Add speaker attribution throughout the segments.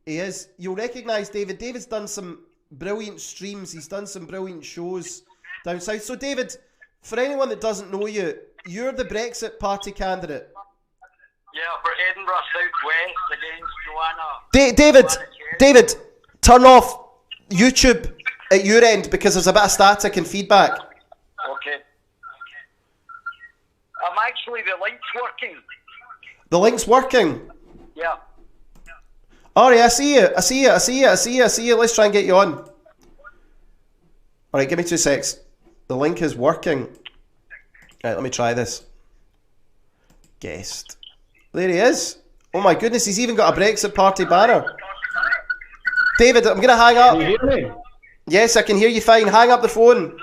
Speaker 1: He is. You'll recognise David. David's done some brilliant streams. He's done some brilliant shows down south. So, David, for anyone that doesn't know you, you're the Brexit Party candidate.
Speaker 2: Yeah, for Edinburgh South West against Joanna.
Speaker 1: David, turn off YouTube at your end because there's a bit of static and feedback.
Speaker 2: Okay. The link's working.
Speaker 1: The link's working?
Speaker 2: Yeah.
Speaker 1: Alright, I see you. Let's try and get you on. Alright, give me 2 secs. The link is working. Right, let me try this. Guest. There he is. Oh my goodness, he's even got a Brexit Party banner. David, I'm going to hang up.
Speaker 3: Can you hear me?
Speaker 1: Yes, I can hear you fine. Hang up the phone.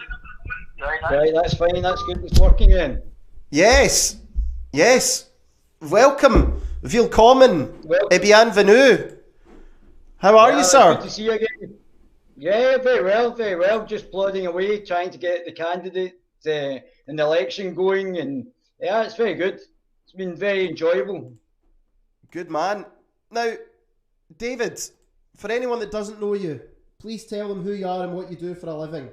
Speaker 3: Right, that's fine. That's good. It's working then.
Speaker 1: Yes. Welcome. Willkommen. Bienvenue. How are you, sir?
Speaker 3: Good to see you again. Yeah, very well. Just plodding away, trying to get the candidate in the election going, and yeah, it's very good. It's been very enjoyable.
Speaker 1: Good man. Now, David, for anyone that doesn't know you, please tell them who you are and what you do for a living.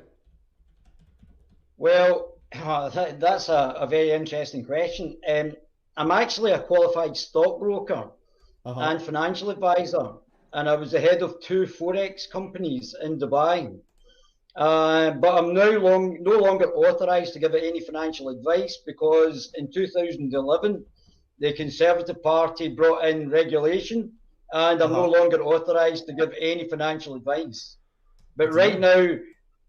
Speaker 3: Well, that's a very interesting question. I'm actually a qualified stockbroker and financial advisor, and I was the head of 2 Forex companies in Dubai. But I'm no longer authorised to give any financial advice because in 2011, the Conservative Party brought in regulation, and I'm no longer authorised to give any financial advice. But right now,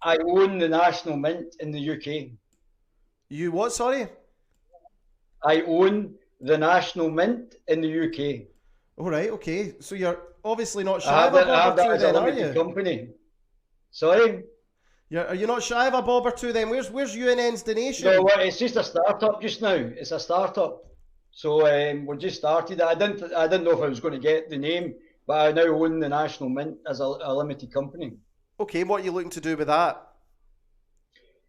Speaker 3: I own the National Mint in the UK.
Speaker 1: You what, sorry?
Speaker 3: I own the National Mint in the UK.
Speaker 1: All right, okay. So you're obviously not shy of a bob or two then, are you?
Speaker 3: Company. Sorry?
Speaker 1: Are you not shy of a bob or two then? Where's UNN's donation?
Speaker 3: No, it's just a startup just now. It's a startup. So we just started. I didn't know if I was going to get the name, but I now own the National Mint as a limited company. Okay,
Speaker 1: what are you looking to do with that?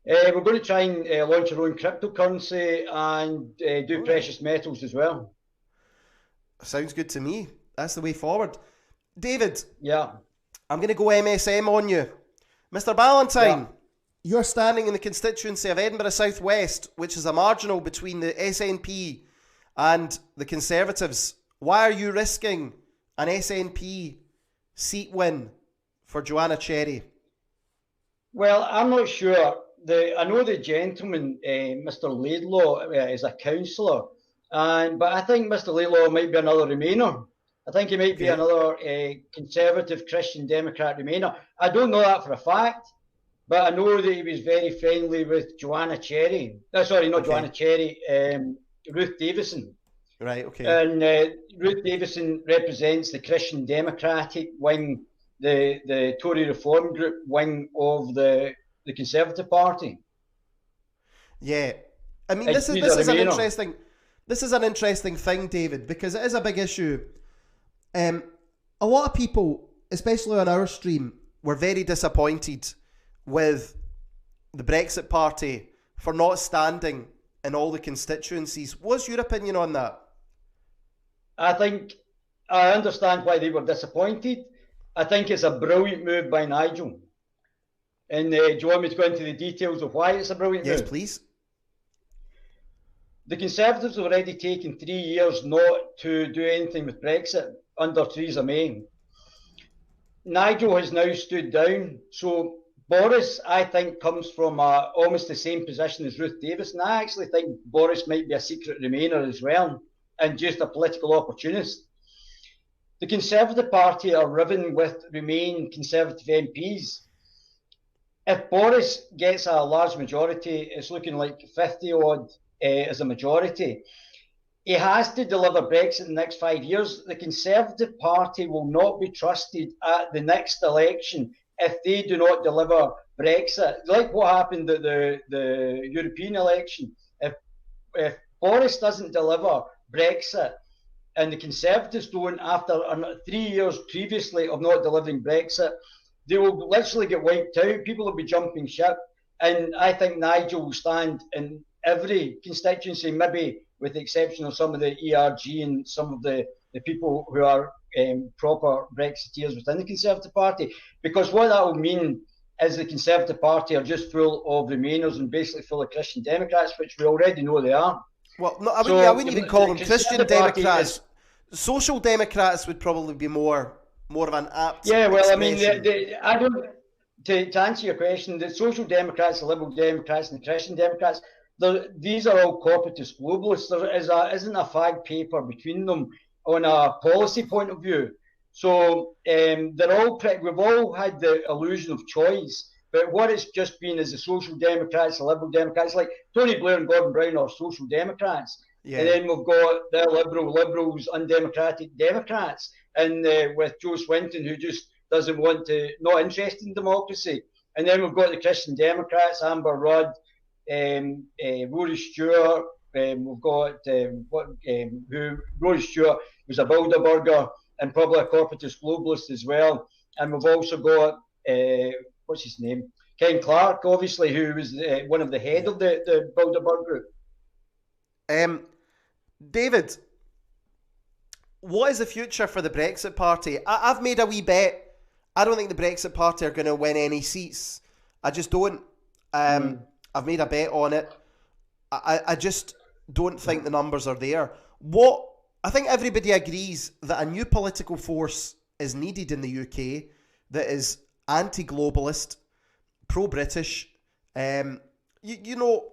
Speaker 3: We're going to try and launch our own cryptocurrency and do precious metals as well.
Speaker 1: Sounds good to me. That's the way forward. David.
Speaker 3: Yeah.
Speaker 1: I'm going to go MSM on you. Mr. Ballantine, you're standing in the constituency of Edinburgh South West, which is a marginal between the SNP and the Conservatives. Why are you risking an SNP seat win for Joanna Cherry?
Speaker 3: Well, I'm not sure. I know the gentleman, Mr. Laidlaw, is a councillor, but I think Mr. Laidlaw might be another Remainer. I think he might be another Conservative Christian Democrat Remainer. I don't know that for a fact, but I know that he was very friendly with Joanna Cherry. Sorry, not Joanna Cherry, Ruth Davison.
Speaker 1: Right, okay.
Speaker 3: And Ruth Davison represents the Christian Democratic wing, the Tory Reform Group wing of the Conservative Party.
Speaker 1: Yeah. I mean, this is an interesting thing, David, because it is a big issue. A lot of people, especially on our stream, were very disappointed with the Brexit Party for not standing in all the constituencies. What's your opinion on that?
Speaker 3: I think I understand why they were disappointed. I think it's a brilliant move by Nigel. And do you want me to go into the details of why it's a brilliant move?
Speaker 1: Yes, please.
Speaker 3: The Conservatives have already taken 3 years not to do anything with Brexit under Theresa May. Nigel has now stood down. So Boris, I think, comes from almost the same position as Ruth Davis. And I actually think Boris might be a secret Remainer as well and just a political opportunist. The Conservative Party are riven with Remain Conservative MPs. If Boris gets a large majority, it's looking like 50 odd as a majority. He has to deliver Brexit in the next 5 years. The Conservative Party will not be trusted at the next election if they do not deliver Brexit. Like what happened at the European election. If Boris doesn't deliver Brexit and the Conservatives don't, after 3 years previously of not delivering Brexit, they will literally get wiped out. People will be jumping ship. And I think Nigel will stand in every constituency, maybe with the exception of some of the ERG and some of the people who are proper Brexiteers within the Conservative Party, because what that will mean is the Conservative Party are just full of Remainers and basically full of Christian Democrats, which we already know they are.
Speaker 1: Well, no, I wouldn't even call them Christian Democrats. Social Democrats would probably be more of an apt.
Speaker 3: Yeah, well,
Speaker 1: expression.
Speaker 3: I mean, I don't. To answer your question, the Social Democrats, the Liberal Democrats, and the Christian Democrats, these are all corporatist globalists. There isn't a fag paper between them on a policy point of view. So they're all. We've all had the illusion of choice, but what it's just been is the Social Democrats, the Liberal Democrats, like Tony Blair and Gordon Brown are Social Democrats. Yeah. And then we've got the Liberals, undemocratic Democrats, and with Joe Swinton, who just doesn't want to, not interested in democracy. And then we've got the Christian Democrats, Amber Rudd, Rory Stewart. We've got Rory Stewart was a Bilderberger and probably a corporatist globalist as well. And we've also got what's his name, Ken Clark, obviously, who was one of the head of the Bilderberg group.
Speaker 1: David, what is the future for the Brexit Party? I've made a wee bet. I don't think the Brexit Party are going to win any seats. I just don't. I've made a bet on it. I just don't think the numbers are there. I think everybody agrees that a new political force is needed in the UK that is anti-globalist, pro-British, you know,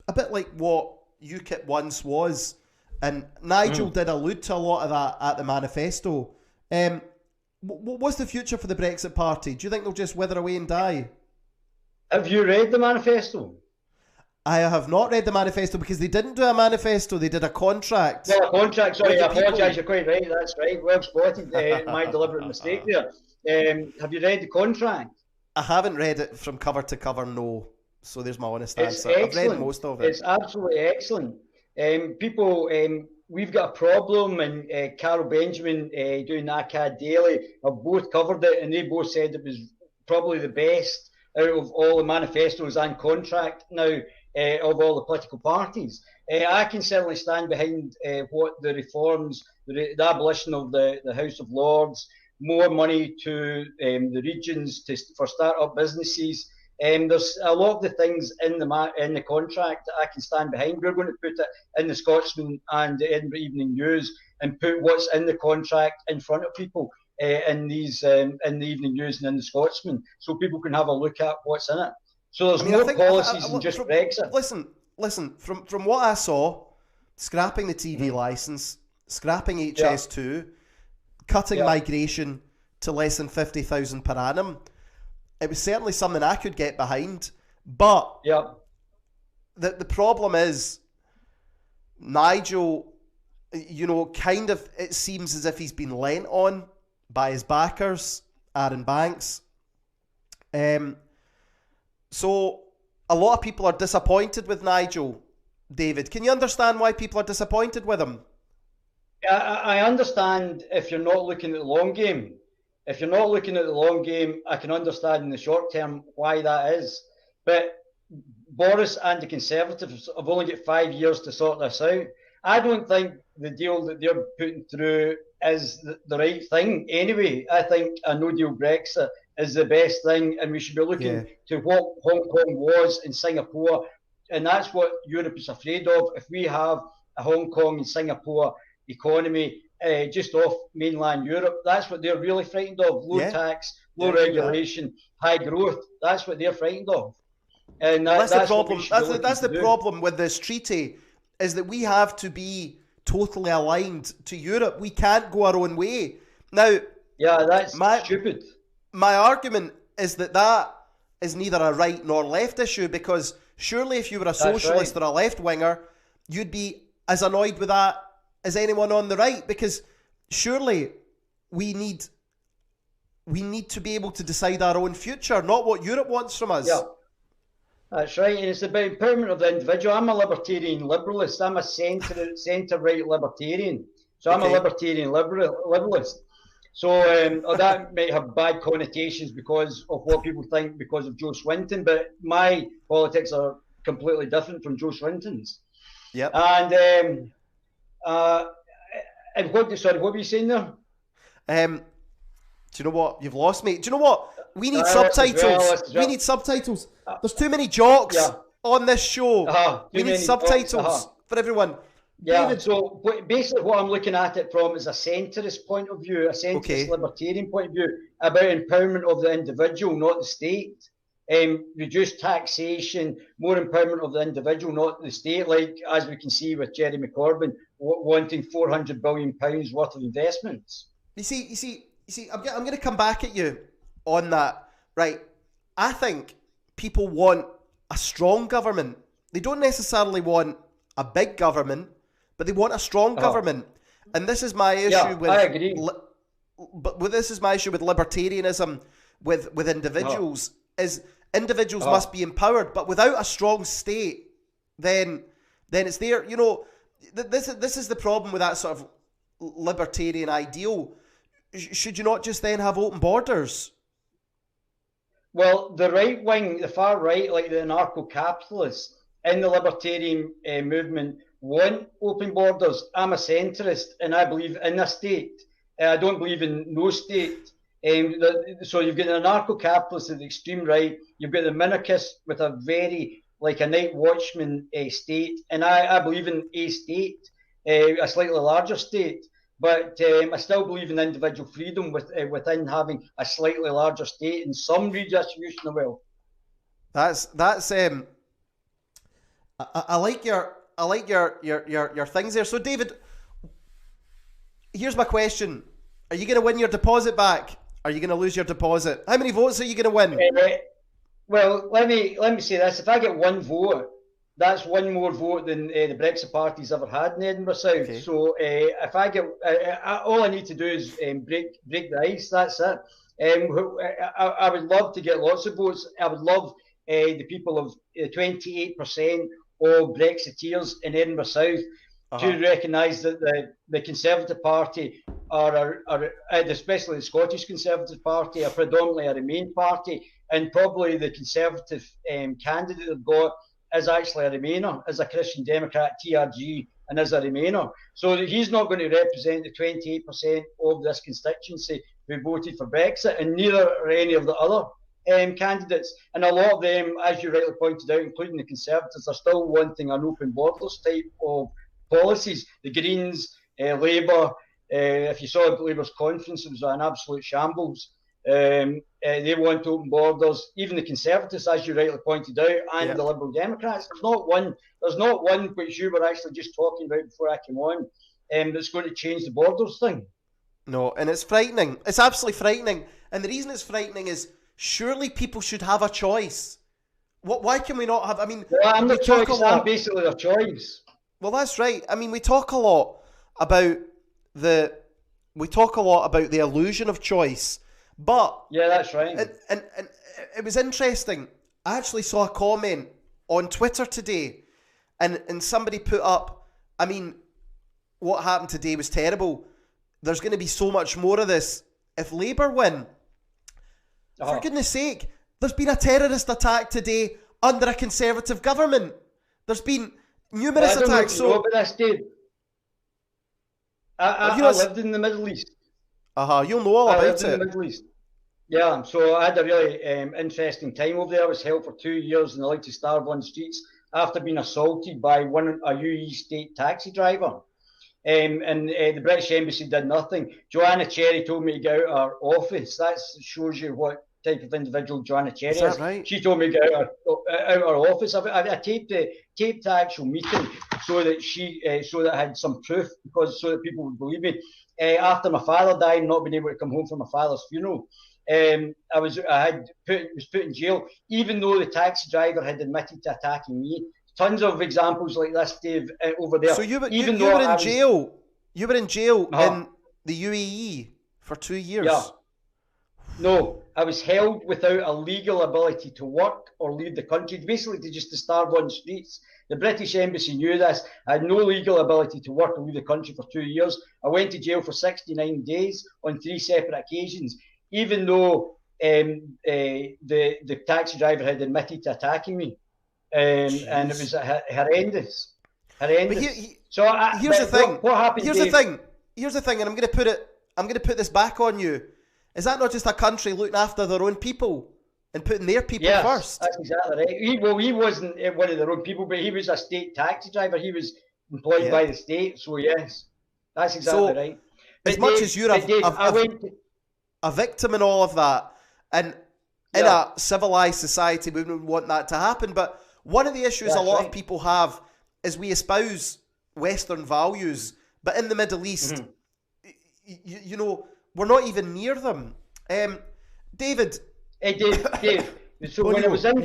Speaker 1: a bit like what UKIP once was. And Nigel did allude to a lot of that at the manifesto. What's the future for the Brexit Party? Do you think they'll just wither away and die?
Speaker 3: Have you read the manifesto?
Speaker 1: I have not read the manifesto because they didn't do a manifesto. They did a contract.
Speaker 3: No, a contract. Sorry, I apologise. You're quite right. That's right. Well spotted. My deliberate mistake there. Have you read the contract?
Speaker 1: I haven't read it from cover to cover, no. So there's my honest answer.
Speaker 3: Excellent.
Speaker 1: I've read most of it.
Speaker 3: It's absolutely excellent. We've got a problem, and Carol Benjamin doing ACAD Daily have both covered it, and they both said it was probably the best out of all the manifestos and contract now of all the political parties. I can certainly stand behind what the reforms, the abolition of the House of Lords, more money to the regions for start-up businesses. There's a lot of the things in the contract that I can stand behind. We're going to put it in the Scotsman and the Edinburgh Evening News and put what's in the contract in front of people in the Evening News and in the Scotsman, so people can have a look at what's in it. So there's more policies than just Brexit.
Speaker 1: Listen. From what I saw, scrapping the TV licence, scrapping HS2, cutting migration to less than 50,000 per annum. It was certainly something I could get behind, but the problem is Nigel, you know, kind of, it seems as if he's been lent on by his backers, Aaron Banks. So a lot of people are disappointed with Nigel. David, can you understand why people are disappointed with him?
Speaker 3: I understand if you're not looking at the long game. If you're not looking at the long game, I can understand in the short term why that is. But Boris and the Conservatives have only got 5 years to sort this out. I don't think the deal that they're putting through is the right thing anyway. I think a no-deal Brexit is the best thing, and we should be looking to what Hong Kong was in Singapore, and that's what Europe is afraid of. If we have a Hong Kong and Singapore economy just off mainland Europe, that's what they're really frightened of. Low tax, low regulation, high growth. That's what they're frightened of. And that's the problem.
Speaker 1: That's the problem with this treaty, is that we have to be totally aligned to Europe. We can't go our own way. Now,
Speaker 3: that's stupid.
Speaker 1: My argument is that is neither a right nor left issue, because surely if you were a socialist or a left winger, you'd be as annoyed with that as anyone on the right, because surely we need to be able to decide our own future, not what Europe wants from us.
Speaker 3: Yeah, that's right, and it's about empowerment of the individual. I'm a libertarian liberalist. I'm a centre-right libertarian. So I'm a libertarian liberalist. So that might have bad connotations because of what people think because of Joe Swinton, but my politics are completely different from Joe Swinton's.
Speaker 1: Yep.
Speaker 3: And And what were you saying there?
Speaker 1: Do you know what? You've lost me. Do you know what? We need subtitles. We need subtitles. There's too many jocks on this show. We need subtitles for everyone.
Speaker 3: Yeah,
Speaker 1: David.
Speaker 3: so basically what I'm looking at it from is a centrist point of view, a centrist libertarian point of view, about empowerment of the individual, not the state. Reduced taxation, more empowerment of the individual, not the state, like as we can see with Jeremy Corbyn wanting £400 billion worth of investments.
Speaker 1: You see, I'm going to come back at you on that. Right, I think people want a strong government. They don't necessarily want a big government, but they want a strong government. And this is my issue with.
Speaker 3: I agree.
Speaker 1: But this is my issue with libertarianism, with individuals. Is individuals must be empowered, but without a strong state, then it's there. You know, this is the problem with that sort of libertarian ideal. Should you not just then have open borders?
Speaker 3: Well, the right wing, the far right, like the anarcho-capitalists in the libertarian movement, want open borders. I'm a centrist, and I believe in a state. I don't believe in no state. So you've got the anarcho-capitalists at the extreme right. You've got the minarchists with a very, like a night watchman state. And I believe in a state, a slightly larger state. But I still believe in individual freedom within having a slightly larger state and some redistribution of wealth.
Speaker 1: That's I like your things there. So David, here's my question: are you going to win your deposit back? Are you going to lose your deposit? How many votes are you going to win?
Speaker 3: Well, let me say this: if I get one vote, that's one more vote than the Brexit Party's ever had in Edinburgh South. Okay. So if I get, all I need to do is break the ice. That's it. I would love to get lots of votes. I would love the people of 28% of Brexiteers in Edinburgh South to recognise that the Conservative Party are especially the Scottish Conservative Party, are predominantly a Remain party, and probably the Conservative candidate they've got is actually a Remainer, is a Christian Democrat, TRG, and is a Remainer. So he's not going to represent the 28% of this constituency who voted for Brexit, and neither are any of the other candidates. And a lot of them, as you rightly pointed out, including the Conservatives, are still wanting an open borders type of policies. The Greens, Labour, if you saw Labour's conference, it was an absolute shambles. They want open borders. Even the Conservatives, as you rightly pointed out, and the Liberal Democrats. There's not one which you were actually just talking about before I came on, that's going to change the borders thing.
Speaker 1: No, and it's frightening. It's absolutely frightening. And the reason it's frightening is surely people should have a choice. Why can we not have? I mean,
Speaker 3: I'm the choice. I'm basically a choice.
Speaker 1: Well, that's right. I mean, we talk a lot about the illusion of choice. But
Speaker 3: yeah, that's right.
Speaker 1: And it was interesting. I actually saw a comment on Twitter today, and somebody put up, I mean, what happened today was terrible. There's going to be so much more of this if Labour win. For goodness sake, there's been a terrorist attack today under a Conservative government. There's been numerous attacks.
Speaker 3: I lived in the Middle East.
Speaker 1: You'll know all about it.
Speaker 3: In the Middle East. Yeah, so I had a really interesting time over there. I was held for 2 years in the light to starve on the streets after being assaulted by a UAE state taxi driver. And the British Embassy did nothing. Joanna Cherry told me to get out of her office. That shows you what type of individual Joanna Cherry is.
Speaker 1: That right?
Speaker 3: She told me to get out of her office. I taped the actual meeting so that I had some proof, so that people would believe me. After my father died, and not being able to come home for my father's funeral, I was put in jail, even though the taxi driver had admitted to attacking me. Tons of examples like this, Dave, over there.
Speaker 1: So you were in jail. You were in jail in the UAE for 2 years.
Speaker 3: Yeah. No, I was held without a legal ability to work or leave the country, basically to starve on the streets. The British Embassy knew this. I had no legal ability to work or leave the country for 2 years. I went to jail for 69 days on 3 separate occasions, even though the taxi driver had admitted to attacking me. And it was horrendous.
Speaker 1: But here's the thing.
Speaker 3: What happened?
Speaker 1: Here's the thing. here's the thing, and I'm going to put this back on you. Is that not just a country looking after their own people and putting their people first?
Speaker 3: That's exactly right. He wasn't one of their own people, but he was a state taxi driver. He was employed by the state. So yes, that's exactly right. But
Speaker 1: as much as you're a victim in all of that, and in a civilized society, we wouldn't want that to happen. But one of the issues a lot of people have is we espouse Western values, but in the Middle East, you know, we're not even near them. David.
Speaker 3: Hey, Dave. So when I was in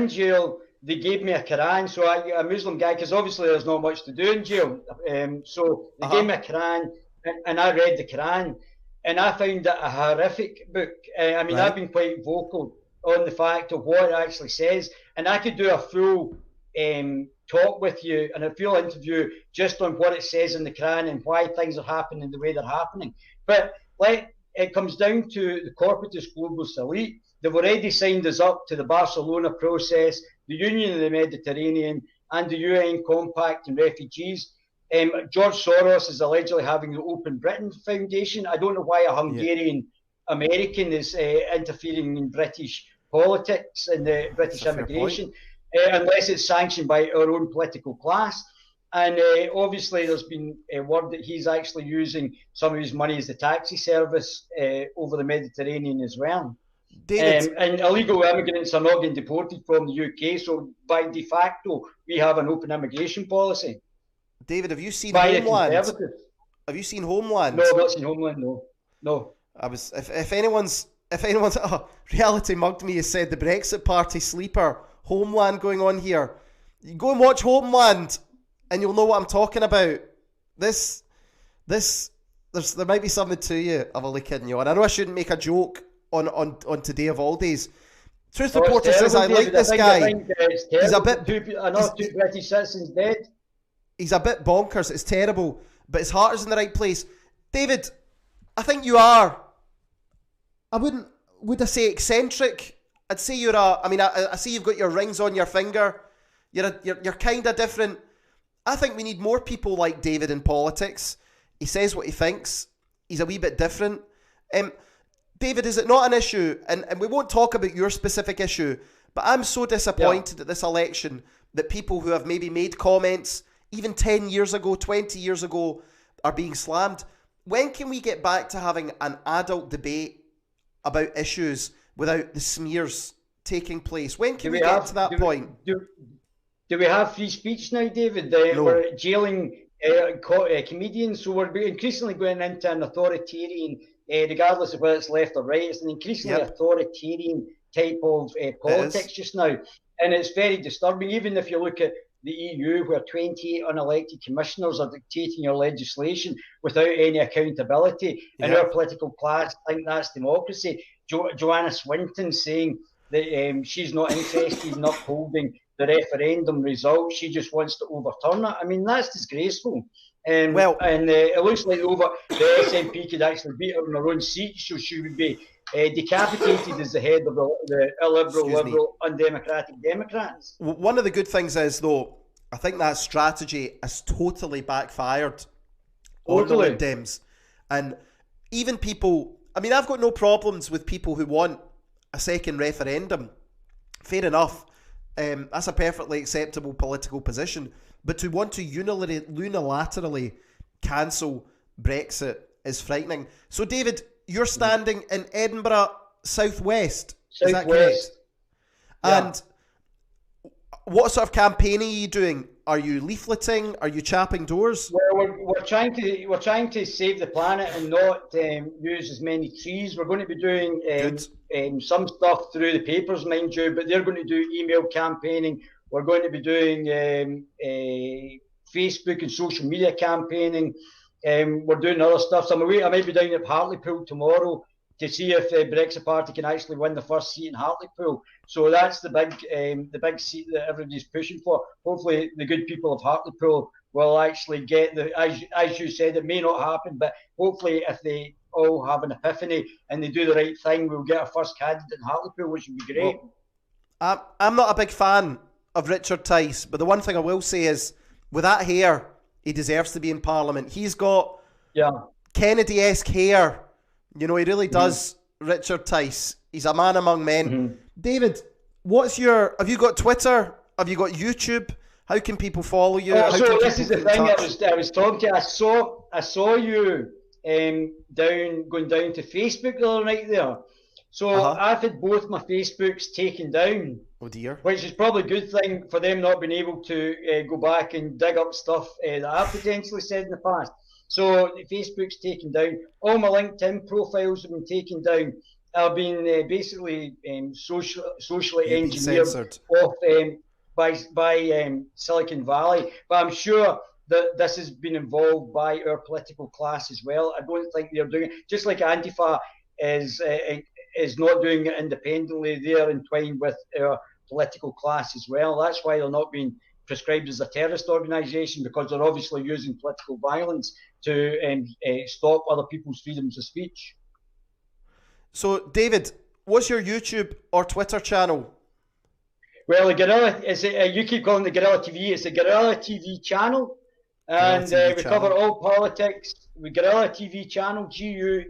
Speaker 3: jail, they gave me a Quran. So I'm a Muslim guy, because obviously there's not much to do in jail. So they gave me a Quran, and I read the Quran, and I found it a horrific book. I've been quite vocal on the fact of what it actually says, and I could do a full talk with you and a full interview just on what it says in the Quran and why things are happening the way they're happening. But it comes down to the corporatist globalist elite. They've already signed us up to the Barcelona process, the Union of the Mediterranean, and the UN Compact on Refugees. George Soros is allegedly having the Open Britain Foundation. I don't know why a Hungarian American is interfering in British politics and the British immigration, unless it's sanctioned by our own political class. And obviously there's been word that he's actually using some of his money as a taxi service over the Mediterranean as well. And illegal immigrants are not getting deported from the UK, so by de facto we have an open immigration policy.
Speaker 1: David, have you seen Homeland? Have you seen Homeland?
Speaker 3: No, I've not seen Homeland. No.
Speaker 1: If anyone's reality mugged me, has said the Brexit Party sleeper, Homeland going on here. You go and watch Homeland, and you'll know what I'm talking about. There might be something to you. I'm only kidding you. And I know I shouldn't make a joke on today of all days. Truth Reporter says I like this guy. He's a bit.
Speaker 3: Two British citizens dead.
Speaker 1: He's a bit bonkers. It's terrible, but his heart is in the right place. David, I think you are. Would I say eccentric? I'd say you're I see you've got your rings on your finger. You're kind of different. I think we need more people like David in politics. He says what he thinks. He's a wee bit different. David, is it not an issue? And we won't talk about your specific issue, but I'm so disappointed at this election that people who have maybe made comments even 10 years ago, 20 years ago, are being slammed. When can we get back to having an adult debate about issues without the smears taking place? When can we get to that point?
Speaker 3: Do we have free speech now, David?
Speaker 1: No.
Speaker 3: We're jailing comedians, so we're increasingly going into an authoritarian, regardless of whether it's left or right, it's an increasingly authoritarian type of politics just now. And it's very disturbing, even if you look at the EU, where 28 unelected commissioners are dictating your legislation without any accountability. And our political class think that's democracy. Joanna Swinton saying that she's not interested in upholding the referendum result. She just wants to overturn it. I mean, that's disgraceful. And it looks like the SNP could actually beat her in her own seat, so she would be decapitated as the head of the illiberal, liberal, undemocratic Democrats.
Speaker 1: One of the good things is, though, I think that strategy has totally backfired on the Lib Dems. And even people, I've got no problems with people who want a second referendum. Fair enough. That's a perfectly acceptable political position. But to want to unilaterally cancel Brexit is frightening. So, David, you're standing in Edinburgh Southwest. Is that correct? Yeah. And what sort of campaign are you doing? Are you leafleting? Are you chapping doors?
Speaker 3: Well, we're trying to save the planet and not use as many trees. We're going to be doing some stuff through the papers, mind you, but they're going to do email campaigning. We're going to be doing Facebook and social media campaigning. We're doing other stuff. So I might be down at Hartlepool tomorrow to see if the Brexit Party can actually win the first seat in Hartlepool. So that's the big seat that everybody's pushing for. Hopefully the good people of Hartlepool will actually get as you said, it may not happen, but hopefully if they all have an epiphany and they do the right thing, we'll get a first candidate in Hartlepool, which would be great.
Speaker 1: Well, I'm not a big fan of Richard Tice, but the one thing I will say is, with that hair, He deserves to be in Parliament. He's got
Speaker 3: Yeah.
Speaker 1: Kennedy-esque hair. You know, he really does, Richard Tice. He's a man among men. David, have you got Twitter? Have you got YouTube? How can people follow you?
Speaker 3: So this is the thing I was talking to you. I saw you going down to Facebook the other night there. So I've had both my Facebooks taken down.
Speaker 1: Oh dear.
Speaker 3: Which is probably a good thing for them not being able to go back and dig up stuff that I've potentially said in the past. So Facebook's taken down. All my LinkedIn profiles have been taken down. I've been basically socially engineered off by Silicon Valley. But I'm sure that this has been involved by our political class as well. I don't think they're doing it. Just like Antifa is not doing it independently. They're entwined with our political class as well. That's why they're not being prescribed as a terrorist organisation, because they're obviously using political violence to stop other people's freedoms of speech. So,
Speaker 1: David, what's your YouTube or Twitter channel?
Speaker 3: Well, the Guerilla you keep calling it the Guerilla TV. It's the Guerilla TV channel, and we cover all politics. The Guerilla TV channel, Guerilla,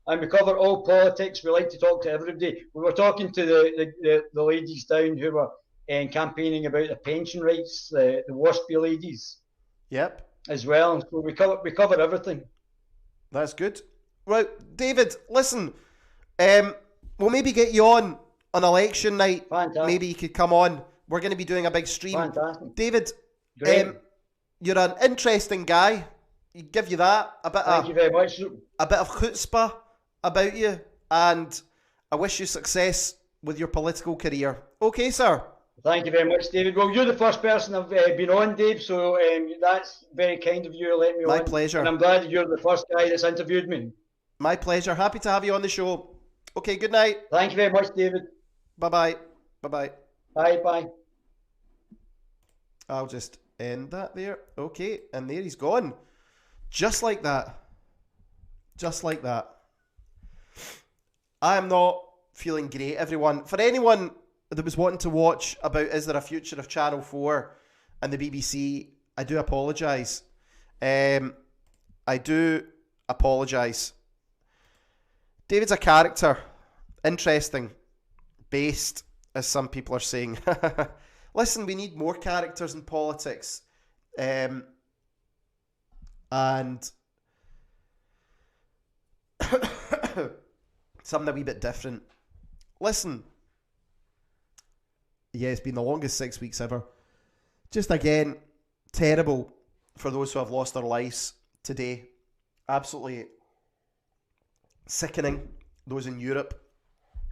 Speaker 3: and we cover all politics. We like to talk to everybody. We were talking to the ladies down who were campaigning about the pension rights, the WASPy ladies.
Speaker 1: Yep.
Speaker 3: As well. So we cover everything.
Speaker 1: That's good. Right, David, listen, we'll maybe get you on election night.
Speaker 3: Fantastic.
Speaker 1: Maybe you could come on. We're going to be doing a big stream.
Speaker 3: Fantastic.
Speaker 1: David, you're an interesting guy. You give you that.
Speaker 3: Thank you very much.
Speaker 1: A bit of chutzpah about you, and I wish you success with your political career. Okay, sir.
Speaker 3: Thank you very much, David. Well, you're the first person I've been on, Dave, so that's very kind of you to let me on.
Speaker 1: My pleasure.
Speaker 3: And I'm glad you're the first guy that's interviewed me.
Speaker 1: My pleasure. Happy to have you on the show. Okay, good night.
Speaker 3: Thank you very much, David.
Speaker 1: Bye-bye. Bye-bye.
Speaker 3: Bye-bye.
Speaker 1: I'll just end that there. Okay, and there he's gone. Just like that. Just like that. I am not feeling great, everyone. For anyone that was wanting to watch about is there a future of Channel 4 and the BBC, I do apologise. I do apologise. David's a character. Interesting. Based, as some people are saying. Listen, we need more characters in politics. And something a wee bit different. Listen. Yeah, it's been the longest 6 weeks ever. Just again, terrible for those who have lost their lives today. Absolutely sickening. Those in Europe.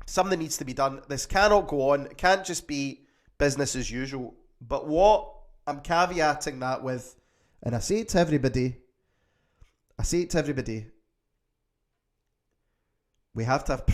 Speaker 1: Something needs to be done. This cannot go on. It can't just be business as usual. But what I'm caveating that with, and I say it to everybody, we have to have